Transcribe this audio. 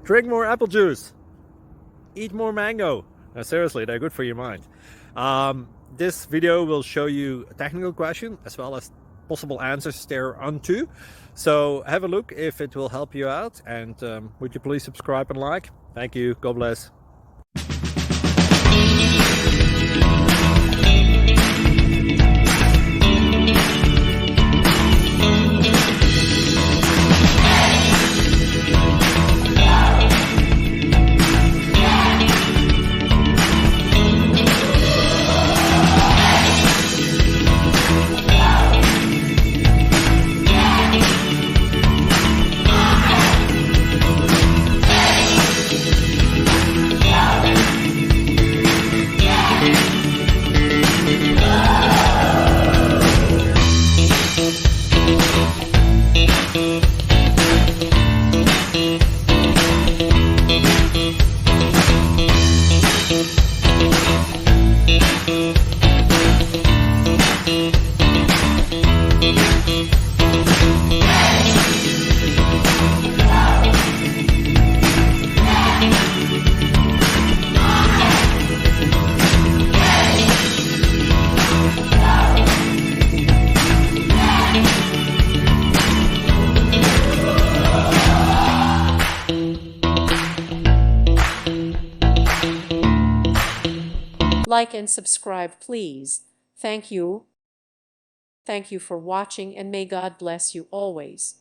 Drink more apple juice. Eat more mango. No, seriously, they're good for your mind. This video will show you a technical question as well as possible answers thereunto. So have a look if it will help you out, and would you please subscribe and like? Thank you. God bless. Like and subscribe, please. Thank you. Thank you for watching, and may God bless you always.